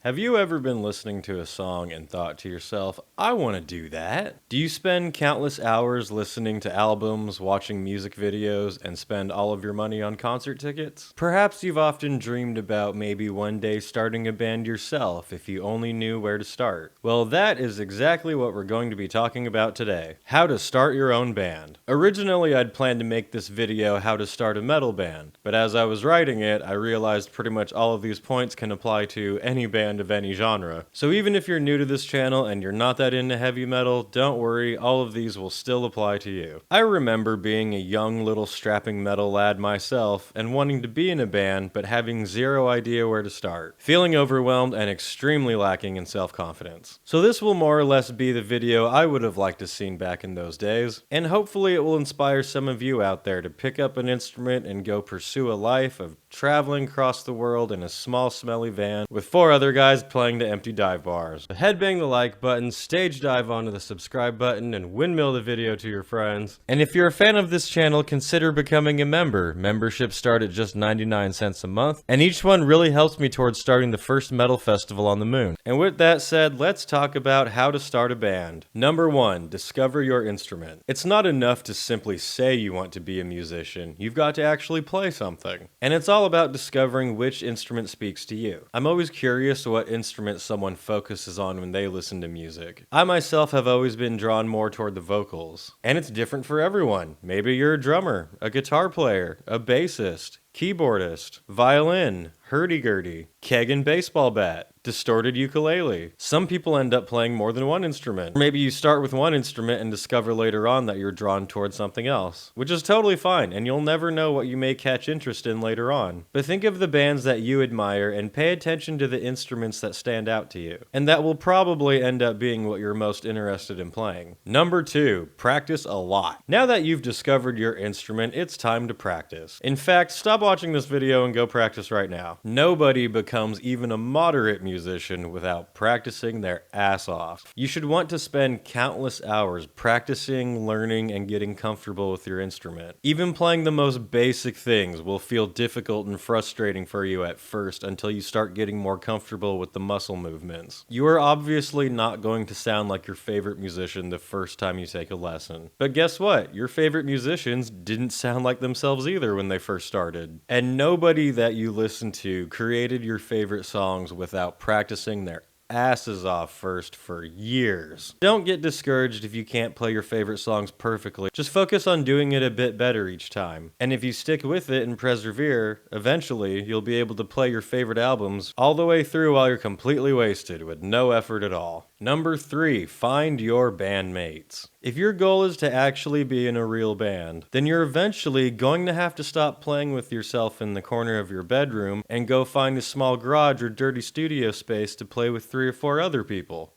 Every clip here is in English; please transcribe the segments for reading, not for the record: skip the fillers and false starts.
Have you ever been listening to a song and thought to yourself, I want to do that? Do you spend countless hours listening to albums, watching music videos, and spend all of your money on concert tickets? Perhaps you've often dreamed about maybe one day starting a band yourself if you only knew where to start. Well, that is exactly what we're going to be talking about today. How to start your own band. Originally, I'd planned to make this video how to start a metal band, but as I was writing it, I realized pretty much all of these points can apply to any band of any genre. So even if you're new to this channel and you're not that into heavy metal, don't worry, all of these will still apply to you. I remember being a young little strapping metal lad myself and wanting to be in a band but having zero idea where to start, feeling overwhelmed and extremely lacking in self-confidence. So this will more or less be the video I would have liked to seen back in those days, and hopefully it will inspire some of you out there to pick up an instrument and go pursue a life of traveling across the world in a small smelly van with 4 other guys playing to empty dive bars. Headbang the like button, stage dive onto the subscribe button, and windmill the video to your friends. And if you're a fan of this channel, consider becoming a member. Memberships start at just 99 cents a month, and each one really helps me towards starting the first metal festival on the moon. And with that said, let's talk about how to start a band. Number 1, discover your instrument. It's not enough to simply say you want to be a musician, you've got to actually play something. And it's all about discovering which instrument speaks to you. I'm always curious what instrument someone focuses on when they listen to music. I myself have always been drawn more toward the vocals. And it's different for everyone. Maybe you're a drummer, a guitar player, a bassist, keyboardist, violin, hurdy-gurdy, keg and baseball bat, distorted ukulele. Some people end up playing more than one instrument. Or maybe you start with one instrument and discover later on that you're drawn towards something else, which is totally fine, and you'll never know what you may catch interest in later on. But think of the bands that you admire and pay attention to the instruments that stand out to you, and that will probably end up being what you're most interested in playing. Number 2, practice a lot. Now that you've discovered your instrument, it's time to practice. In fact, stop watching this video and go practice right now. Nobody becomes even a moderate musician without practicing their ass off. You should want to spend countless hours practicing, learning, and getting comfortable with your instrument. Even playing the most basic things will feel difficult and frustrating for you at first until you start getting more comfortable with the muscle movements. You are obviously not going to sound like your favorite musician the first time you take a lesson. But guess what? Your favorite musicians didn't sound like themselves either when they first started. And nobody that you listen to created your favorite songs without practicing their asses off first for years. Don't get discouraged if you can't play your favorite songs perfectly. Just focus on doing it a bit better each time. And if you stick with it and persevere, eventually you'll be able to play your favorite albums all the way through while you're completely wasted with no effort at all. Number 3, find your bandmates. If your goal is to actually be in a real band, then you're eventually going to have to stop playing with yourself in the corner of your bedroom and go find a small garage or dirty studio space to play with 3 or 4 other people.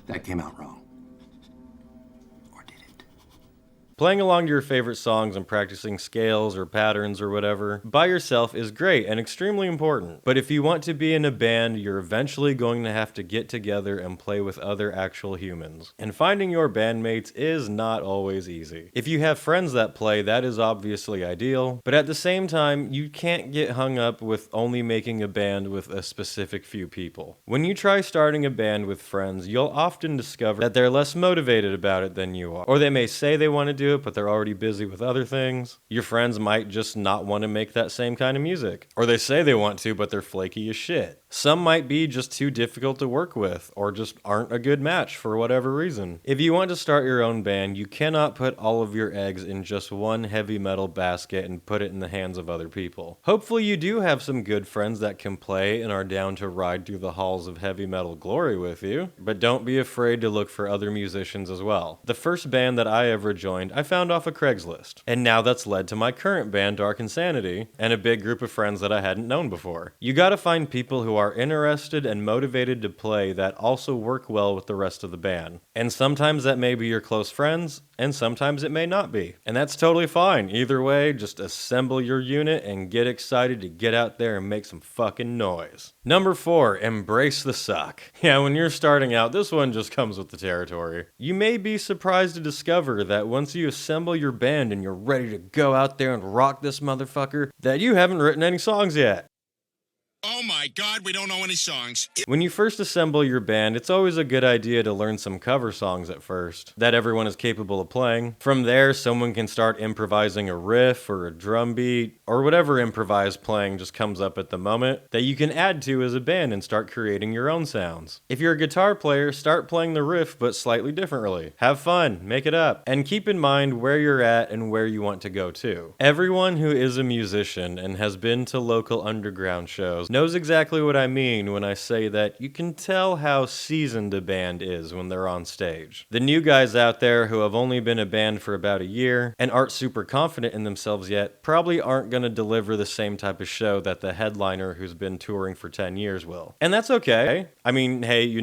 That came out wrong. Or did it? Playing along to your favorite songs and practicing scales or patterns or whatever by yourself is great and extremely important. But if you want to be in a band, you're eventually going to have to get together and play with other actual humans. And finding your bandmates is not always easy. If you have friends that play, that is obviously ideal. But at the same time, you can't get hung up with only making a band with a specific few people. When you try starting a band with friends, you'll often discover that they're less motivated about it than you are. Or they may say they want to do it, but they're already busy with other things. Your friends might just not want to make that same kind of music. Or they say they want to, but they're flaky as shit. Some might be just too difficult to work with, or just aren't a good match for whatever reason. If you want to start your own band, you cannot put all of your eggs in just one heavy metal basket and put it in the hands of other people. Hopefully you do have some good friends that can play and are down to ride through the halls of heavy metal glory with you, but don't be afraid to look for other musicians as well. The first band that I ever joined, I found off of Craigslist, and now that's led to my current band, Dark Insanity, and a big group of friends that I hadn't known before. You gotta find people who are interested and motivated to play that also work well with the rest of the band. And sometimes that may be your close friends, and sometimes it may not be. And that's totally fine. Either way, just assemble your unit and get excited to get out there and make some fucking noise. Number 4, embrace the suck. Yeah, when you're starting out, this one just comes with the territory. You may be surprised to discover that once you assemble your band and you're ready to go out there and rock this motherfucker, that you haven't written any songs yet. Oh my God, we don't know any songs. When you first assemble your band, it's always a good idea to learn some cover songs at first, that everyone is capable of playing. From there, someone can start improvising a riff or a drum beat, or whatever improvised playing just comes up at the moment, that you can add to as a band and start creating your own sounds. If you're a guitar player, start playing the riff but slightly differently. Have fun, make it up, and keep in mind where you're at and where you want to go to. Everyone who is a musician and has been to local underground shows knows exactly what I mean when I say that you can tell how seasoned a band is when they're on stage. The new guys out there who have only been a band for about a year and aren't super confident in themselves yet probably aren't going to deliver the same type of show that the headliner who's been touring for 10 years will. And that's okay. I mean, hey,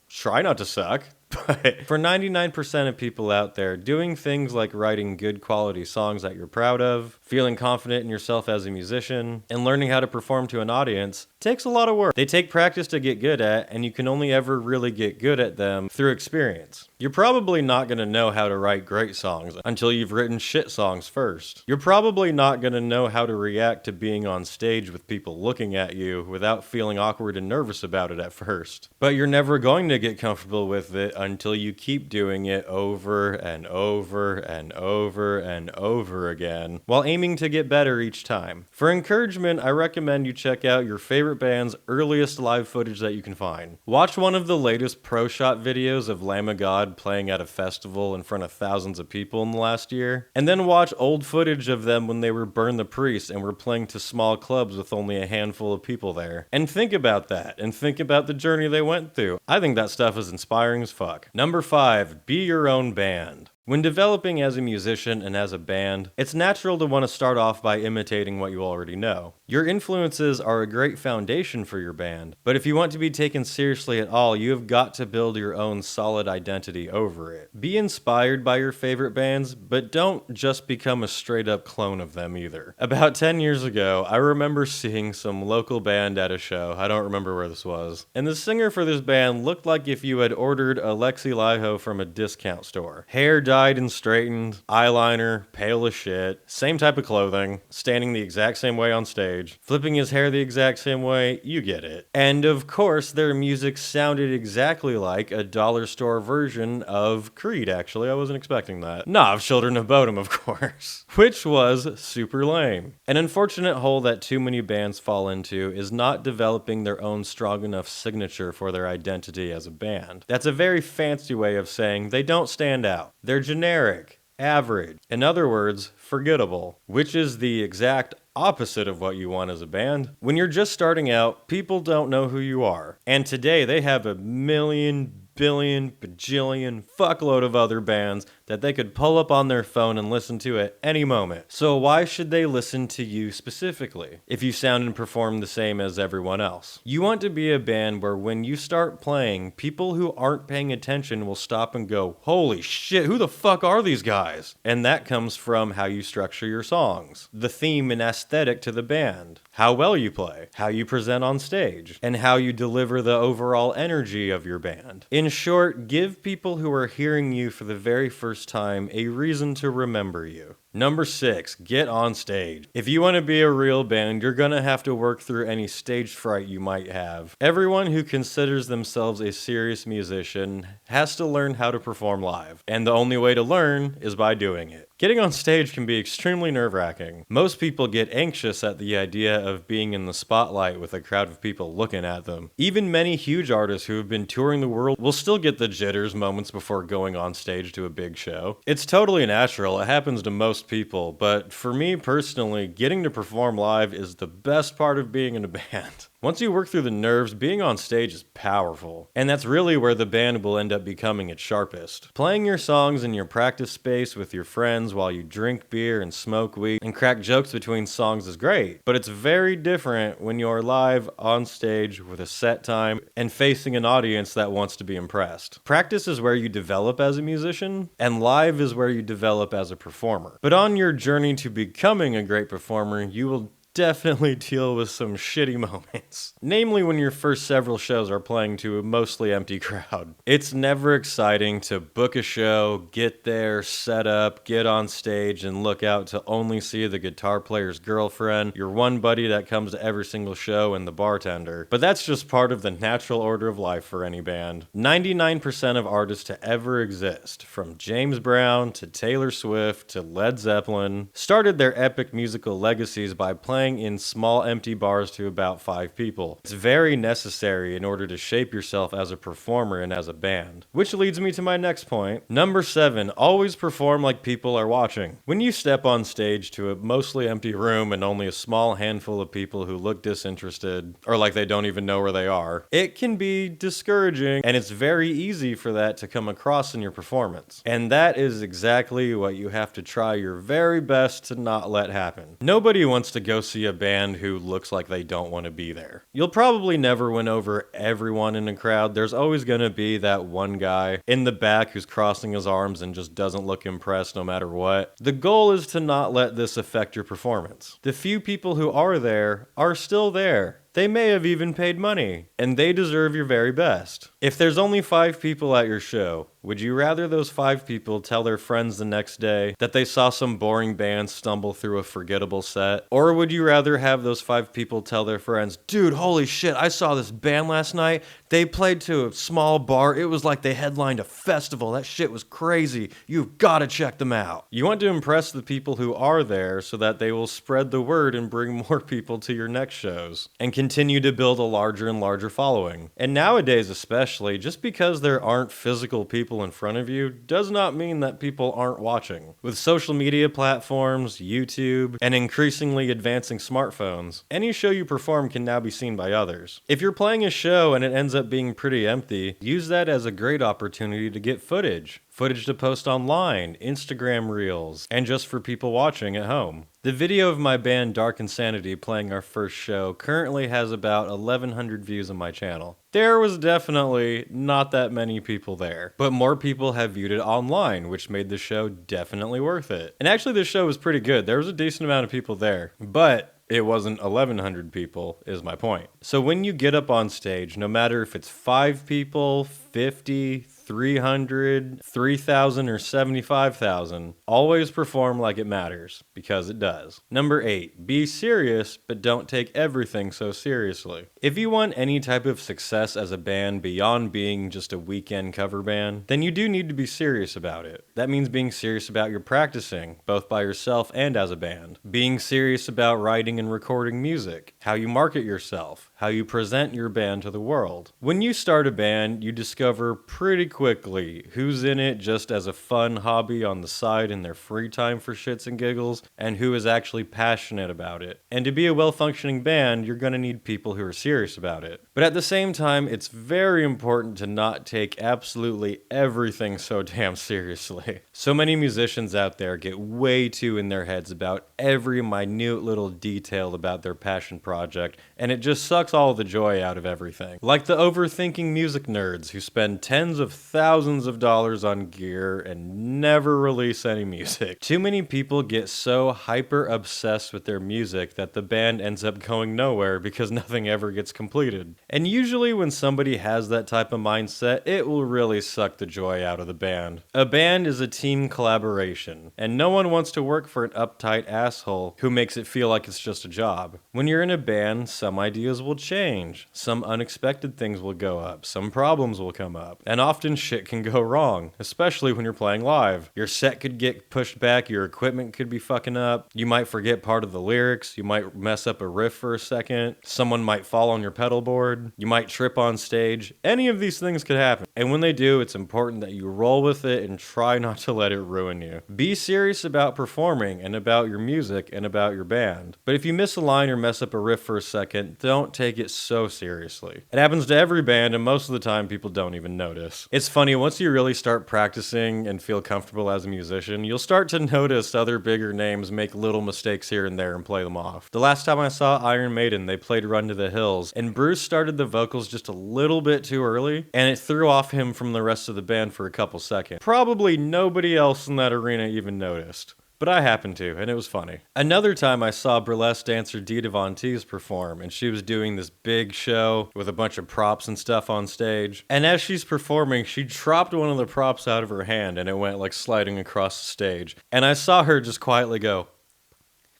try not to suck. But for 99% of people out there, doing things like writing good quality songs that you're proud of, feeling confident in yourself as a musician, and learning how to perform to an audience takes a lot of work. They take practice to get good at, and you can only ever really get good at them through experience. You're probably not going to know how to write great songs until you've written shit songs first. You're probably not going to know how to react to being on stage with people looking at you without feeling awkward and nervous about it at first. But you're never going to get comfortable with it until you keep doing it over and over and over and over again, while aiming to get better each time. For encouragement, I recommend you check out your favorite band's earliest live footage that you can find. Watch one of the latest pro shot videos of Lamb of God playing at a festival in front of thousands of people in the last year, and then watch old footage of them when they were Burn the Priest and were playing to small clubs with only a handful of people there. And think about that, and think about the journey they went through. I think that stuff is inspiring as fuck. Number 5, be your own band. When developing as a musician and as a band, it's natural to want to start off by imitating what you already know. Your influences are a great foundation for your band, but if you want to be taken seriously at all, you have got to build your own solid identity over it. Be inspired by your favorite bands, but don't just become a straight-up clone of them either. About 10 years ago, I remember seeing some local band at a show, I don't remember where this was, and the singer for this band looked like if you had ordered a Lexi Liho from a discount store. Hair dyed and straightened, eyeliner, pale as shit, same type of clothing, standing the exact same way on stage, flipping his hair the exact same way, you get it. And of course, their music sounded exactly like a dollar store version of Creed, actually. I wasn't expecting that. Nah, of Children of Bodom, of course. Which was super lame. An unfortunate hole that too many bands fall into is not developing their own strong enough signature for their identity as a band. That's a very fancy way of saying they don't stand out. They're generic, average, in other words, forgettable, which is the exact opposite of what you want as a band. When you're just starting out, people don't know who you are. And today they have a million, billion, bajillion, fuckload of other bands that they could pull up on their phone and listen to at any moment. So why should they listen to you specifically if you sound and perform the same as everyone else? You want to be a band where when you start playing, people who aren't paying attention will stop and go, holy shit, who the fuck are these guys? And that comes from how you structure your songs, the theme and aesthetic to the band, how well you play, how you present on stage, and how you deliver the overall energy of your band. In short, give people who are hearing you for the very first time a reason to remember you. Number 6, get on stage. If you want to be a real band, you're gonna have to work through any stage fright you might have. Everyone who considers themselves a serious musician has to learn how to perform live, and the only way to learn is by doing it. Getting on stage can be extremely nerve-wracking. Most people get anxious at the idea of being in the spotlight with a crowd of people looking at them. Even many huge artists who have been touring the world will still get the jitters moments before going on stage to a big show. It's totally natural, it happens to most people, but for me personally, getting to perform live is the best part of being in a band. Once you work through the nerves, being on stage is powerful, and that's really where the band will end up becoming its sharpest. Playing your songs in your practice space with your friends while you drink beer and smoke weed and crack jokes between songs is great, but it's very different when you're live on stage with a set time and facing an audience that wants to be impressed. Practice is where you develop as a musician, and live is where you develop as a performer. But on your journey to becoming a great performer, you will definitely deal with some shitty moments. Namely when your first several shows are playing to a mostly empty crowd. It's never exciting to book a show, get there, set up, get on stage, and look out to only see the guitar player's girlfriend, your one buddy that comes to every single show, and the bartender. But that's just part of the natural order of life for any band. 99% of artists to ever exist, from James Brown to Taylor Swift to Led Zeppelin, started their epic musical legacies by playing in small empty bars to about 5 people. It's very necessary in order to shape yourself as a performer and as a band. Which leads me to my next point. Number 7, always perform like people are watching. When you step on stage to a mostly empty room and only a small handful of people who look disinterested, or like they don't even know where they are, it can be discouraging, and it's very easy for that to come across in your performance. And that is exactly what you have to try your very best to not let happen. Nobody wants to go see a band who looks like they don't want to be there. You'll probably never win over everyone in a crowd. There's always going to be that one guy in the back who's crossing his arms and just doesn't look impressed no matter what. The goal is to not let this affect your performance. The few people who are there are still there. They may have even paid money, and they deserve your very best. If there's only 5 people at your show, would you rather those 5 people tell their friends the next day that they saw some boring band stumble through a forgettable set? Or would you rather have those 5 people tell their friends, dude, holy shit, I saw this band last night. They played to a small bar. It was like they headlined a festival. That shit was crazy. You've got to check them out. You want to impress the people who are there so that they will spread the word and bring more people to your next shows and continue to build a larger and larger following. And nowadays especially, just because there aren't physical people in front of you does not mean that people aren't watching. With social media platforms, YouTube, and increasingly advancing smartphones, any show you perform can now be seen by others. If you're playing a show and it ends up being pretty empty, use that as a great opportunity to get footage. Footage to post online, Instagram Reels, and just for people watching at home. The video of my band Dark Insanity playing our first show currently has about 1,100 views on my channel. There was definitely not that many people there, but more people have viewed it online, which made the show definitely worth it. And actually the show was pretty good. There was a decent amount of people there, but it wasn't 1,100 people, is my point. So when you get up on stage, no matter if it's 5 people, 50, 300, 3,000, or 75,000, always perform like it matters, because it does. Number 8, be serious, but don't take everything so seriously. If you want any type of success as a band beyond being just a weekend cover band, then you do need to be serious about it. That means being serious about your practicing, both by yourself and as a band. Being serious about writing and recording music, how you market yourself, how you present your band to the world. When you start a band, you discover pretty quickly who's in it just as a fun hobby on the side in their free time for shits and giggles, and who is actually passionate about it. And to be a well-functioning band, you're going to need people who are serious about it. But at the same time, it's very important to not take absolutely everything so damn seriously. So many musicians out there get way too in their heads about every minute little detail about their passion project, and it just sucks all the joy out of everything. Like the overthinking music nerds who spend tens of thousands of dollars on gear and never release any music. Too many people get so hyper obsessed with their music that the band ends up going nowhere because nothing ever gets completed. And usually when somebody has that type of mindset, it will really suck the joy out of the band. A band is a team collaboration, and no one wants to work for an uptight asshole who makes it feel like it's just a job. When you're in a band, some ideas will change, some unexpected things will go up, some problems will come up, and often shit can go wrong, especially when you're playing live. Your set could get pushed back, your equipment could be fucking up, you might forget part of the lyrics, you might mess up a riff for a second, someone might fall on your pedal board, you might trip on stage. Any of these things could happen. And when they do, it's important that you roll with it and try not to let it ruin you. Be serious about performing and about your music and about your band. But if you miss a line or mess up a riff for a second, don't take it so seriously. It happens to every band, and most of the time people don't even notice. It's funny, once you really start practicing and feel comfortable as a musician, you'll start to notice other bigger names make little mistakes here and there and play them off. The last time I saw Iron Maiden, they played Run to the Hills, and Bruce started the vocals just a little bit too early, and it threw off him from the rest of the band for a couple seconds. Probably nobody else in that arena even noticed. but I happened to, and it was funny. Another time I saw burlesque dancer Dita Von Teese perform, and she was doing this big show with a bunch of props and stuff on stage. And as she's performing, she dropped one of the props out of her hand, and it went like sliding across the stage. And I saw her just quietly go,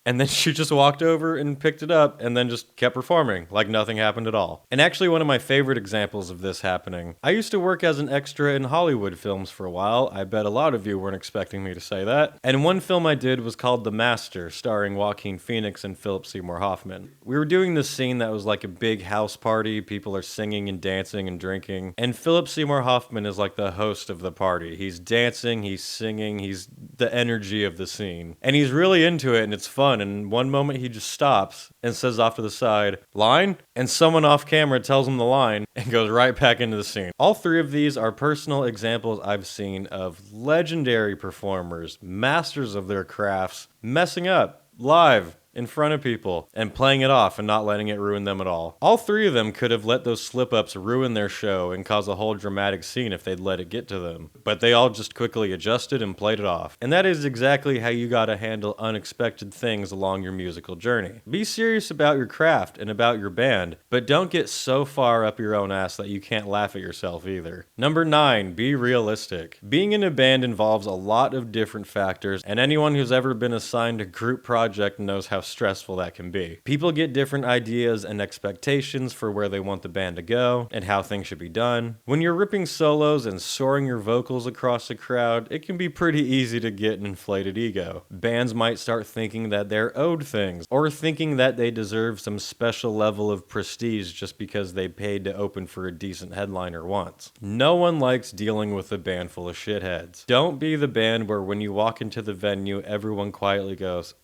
and then she just walked over and picked it up and then just kept performing like nothing happened at all. And actually one of my favorite examples of this happening, I used to work as an extra in Hollywood films for a while. I bet a lot of you weren't expecting me to say that. And one film I did was called The Master, starring Joaquin Phoenix and Philip Seymour Hoffman. We were doing this scene that was like a big house party. People are singing and dancing and drinking. And Philip Seymour Hoffman is like the host of the party. He's dancing, he's singing, he's the energy of the scene. And he's really into it and it's fun. And one moment he just stops and says off to the side, "Line?" And someone off camera tells him the line and goes right back into the scene. All three of these are personal examples I've seen of legendary performers, masters of their crafts, messing up live in front of people and playing it off and not letting it ruin them at all. All three of them could have let those slip-ups ruin their show and cause a whole dramatic scene if they'd let it get to them. But they all just quickly adjusted and played it off. And that is exactly how you gotta handle unexpected things along your musical journey. Be serious about your craft and about your band, but don't get so far up your own ass that you can't laugh at yourself either. Number 9, be realistic. Being in a band involves a lot of different factors, and anyone who's ever been assigned a group project knows how stressful that can be. People get different ideas and expectations for where they want the band to go and how things should be done. When you're ripping solos and soaring your vocals across a crowd, it can be pretty easy to get an inflated ego. Bands might start thinking that they're owed things, or thinking that they deserve some special level of prestige just because they paid to open for a decent headliner once. No one likes dealing with a band full of shitheads. Don't be the band where when you walk into the venue, everyone quietly goes,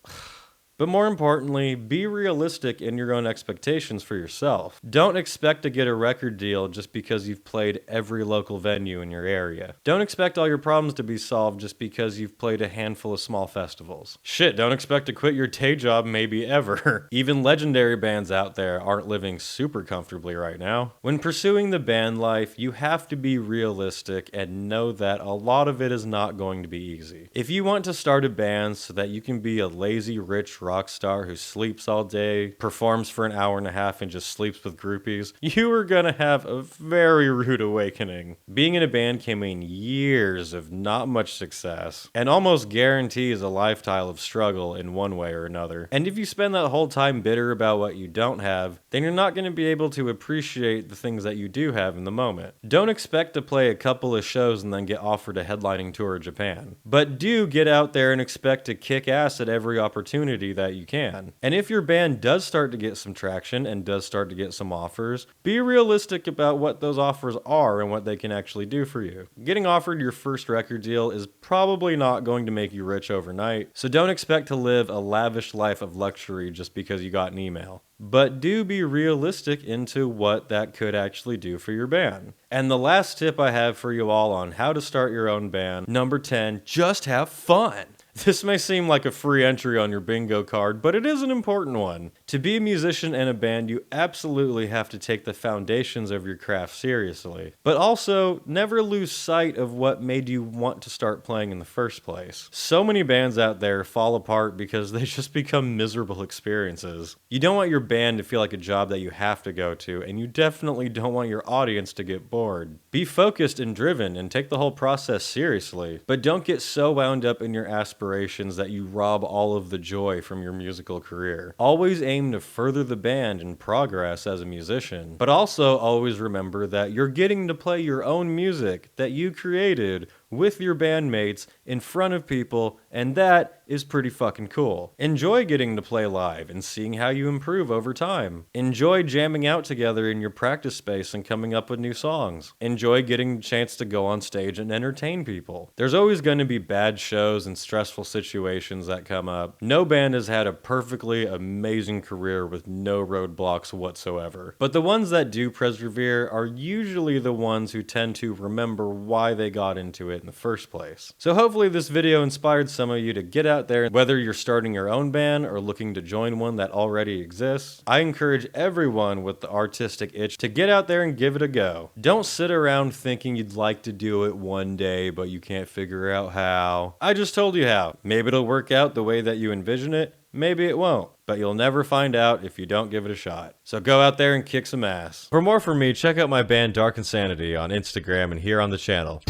but more importantly, be realistic in your own expectations for yourself. Don't expect to get a record deal just because you've played every local venue in your area. Don't expect all your problems to be solved just because you've played a handful of small festivals. Shit, don't expect to quit your day job maybe ever. Even legendary bands out there aren't living super comfortably right now. When pursuing the band life, you have to be realistic and know that a lot of it is not going to be easy. If you want to start a band so that you can be a lazy, rich rock star who sleeps all day, performs for an hour and a half, and just sleeps with groupies, you are gonna have a very rude awakening. Being in a band can mean years of not much success, and almost guarantees a lifetime of struggle in one way or another. And if you spend that whole time bitter about what you don't have, then you're not gonna be able to appreciate the things that you do have in the moment. Don't expect to play a couple of shows and then get offered a headlining tour of Japan. But do get out there and expect to kick ass at every opportunity that you can. And if your band does start to get some traction and does start to get some offers, be realistic about what those offers are and what they can actually do for you. Getting offered your first record deal is probably not going to make you rich overnight, so don't expect to live a lavish life of luxury just because you got an email. But do be realistic into what that could actually do for your band. And the last tip I have for you all on how to start your own band, number 10, just have fun. This may seem like a free entry on your bingo card, but it is an important one. To be a musician in a band, you absolutely have to take the foundations of your craft seriously. But also, never lose sight of what made you want to start playing in the first place. So many bands out there fall apart because they just become miserable experiences. You don't want your band to feel like a job that you have to go to, and you definitely don't want your audience to get bored. Be focused and driven and take the whole process seriously, but don't get so wound up in your aspirations that you rob all of the joy from your musical career. Always aim to further the band and progress as a musician, but also always remember that you're getting to play your own music that you created with your bandmates in front of people, and that is pretty fucking cool. Enjoy getting to play live and seeing how you improve over time. Enjoy jamming out together in your practice space and coming up with new songs. Enjoy getting the chance to go on stage and entertain people. There's always going to be bad shows and stressful situations that come up. No band has had a perfectly amazing career with no roadblocks whatsoever. But the ones that do persevere are usually the ones who tend to remember why they got into it in the first place. So hopefully this video inspired some of you to get out there, whether you're starting your own band or looking to join one that already exists. I encourage everyone with the artistic itch to get out there and give it a go. Don't sit around thinking you'd like to do it one day, but you can't figure out how. I just told you how. Maybe it'll work out the way that you envision it. Maybe it won't, but you'll never find out if you don't give it a shot. So go out there and kick some ass. For more from me, check out my band Dark Insanity on Instagram and here on the channel.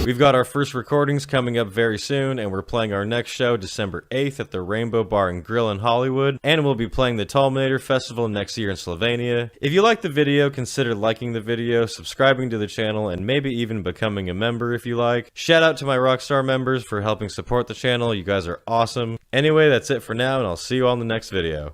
We've got our first recordings coming up very soon, and we're playing our next show December 8th at the Rainbow Bar and Grill in Hollywood, and we'll be playing the Tulminator Festival next year in Slovenia. If you like the video, consider liking the video, subscribing to the channel, and maybe even becoming a member if you like. Shout out to my Rockstar members for helping support the channel. You guys are awesome. Anyway, that's it for now, and I'll see you on the next video.